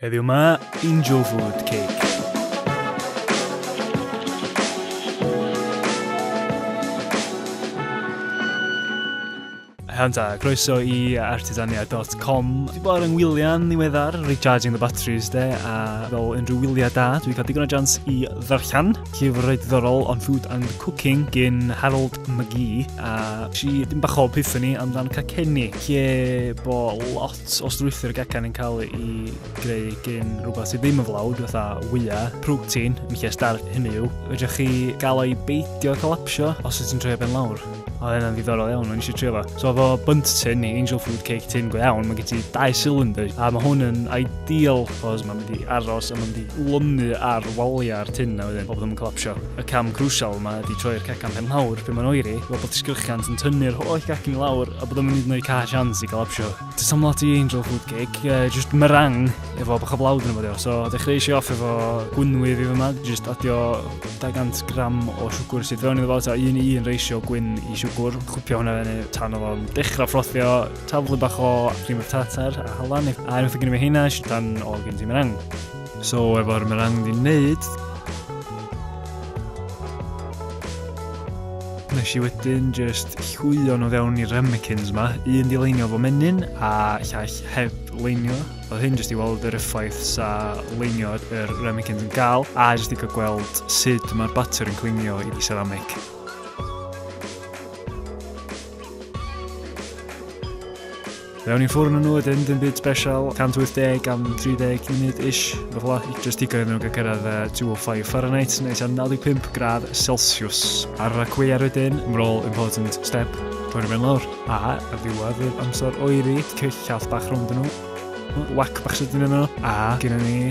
Heddiw yma, angel food cake. Hanta, croeso I artisania.com. Dwi bod yn wylia'n ddiweddar, recharging the batteries de, a fel unrhyw wyliau da, dwi'n cael digon o jans I ddarllen. Llyfr reit ddiddorol on food and cooking gyn Harold McGee, a si dim bach o epiphany amdan cacenni, lle bo lot o strwythur gacan yn cael I greu gyn rhywbeth sydd ddim yn flawd, fatha wyau, protein, yn lle start hynny yw. Fedrwch chi gael o'i beidio colapsio os ydych chi'n trio ben lawr. O, hynna'n ddiddorol iawn, o'n eisiau trio fo. So, efo bunt tin I angel food cake tin go iawn, mae gen ti 2 cylinder. A mae hwn yn ideal, os mae'n mynd I aros a mae'n mynd I lwnu ar walia'r tin na wedyn, o bod yn colapsio. Y cam crucial yma ydi troi'r cacan pen lawr, pe mae'n oeri, fel bod disgyrchiant yn tynnu'r holl gacen I lawr, a bod yn mynd I cael chance I colapsio. Ti'n samlat I angel food cake, just meringue, efo bach o blawd yn ymwneud. So, dechreuais I off efo gwynwydd I fyma, just adio 200 gram o siwgr sydd fewn iddo fo, ta 1:1 ratio gwyn I siwgr, chwpio hwnna fyny tan o fo'n dechrau ffrothio, taflu bach o cream of tartar a halan, a unwaith o gynnu fi hynna, tan o gen ti meringue. So, efo'r meringue di wneud, nes I wedyn just llwyo nhw fewn i'r ramekins yma, un di leinio fo menyn a llall heb leinio. Oedd hyn jyst I weld yr effaith sa leinio yr ramekins yn gael a jyst I cael gweld sut mae'r batter yn clinio I ceramic. Fewn i'n ffwrn nhw wedyn, dim byd special, 180 am 30 munud-ish, fel just I gyrraedd nhw gael cyrraedd 205 Fahrenheit, neu 95 gradd Celsius. Ar y cwear wedyn, ymrol important step, rhoi'r ben lawr. A ddiwedd yr amser oeri, cyllall bach rhwng nhw, wac bach sydyn nhw, a gyda ni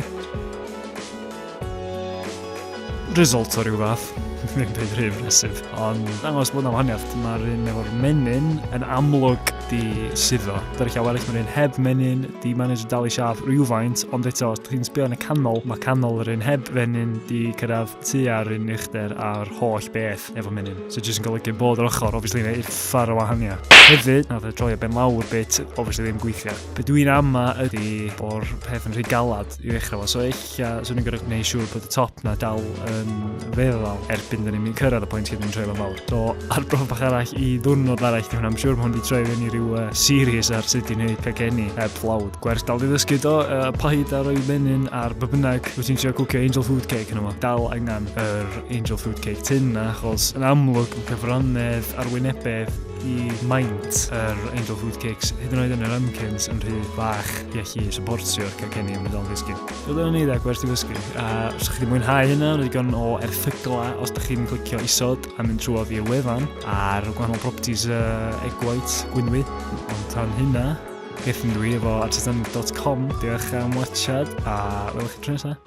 result o ryw fath. Ddim byd rhy impressive, ond dangos bod na wahaniaeth, mae'r un efo'r menyn yn amlwg di suddo. Dy'r llaw eraill mae'r un heb menyn, di manage dal I siap rhywfaint, ond eto, chi'n sbio yn y canol, mae canol yr un heb menyn di cyrraedd tua'r un uchder a'r holl beth efo menyn. So jyst yn golygu bod yr ochr, obviously, neu uffar o wahaniaeth. Hefyd, nath y troi ben lawr bit, obviously ddim gweithio. Be dwi'n ama ydi bo'r peth yn rhy galad I ddechrau fo, so eich, swn i'n gorau gwneud siŵr bod y top na dal yn feddal erbyn dyn ni'n mynd cyrraedd y pwynt lle dwi'n troi ben lawr. So, arbrawf bach arall I ddwrnod arall, dwi'n am siŵr mae hwn di troi fyny rhyw series ar sut I wneud cacenni heb flawd. Gwers dal di ddysgu do, paid a roi menyn ar bybynnag wyt ti'n trio cwcio angel food cake yn yma. Dal angen yr angel food cake tin na, achos yn amlwg yn cyfrannedd arwynebedd I maint yr angel food cakes hyd yn oed yn yr ymcyns yn rhy bach I allu supportio'r cacenni yn dal ddysgu. So dyna ni da, gwers di ddysgu. A os ydych chi wedi mwynhau hynna, rydych digon o erthygla os ydych chi'n clicio isod a mynd trwy oddi y wefan a'r gwahanol properties egg white gwynwydd. Ond tan hynna, gethyn dwi efo artistan.com. Diolch am watchad a welwch chi tro nesa.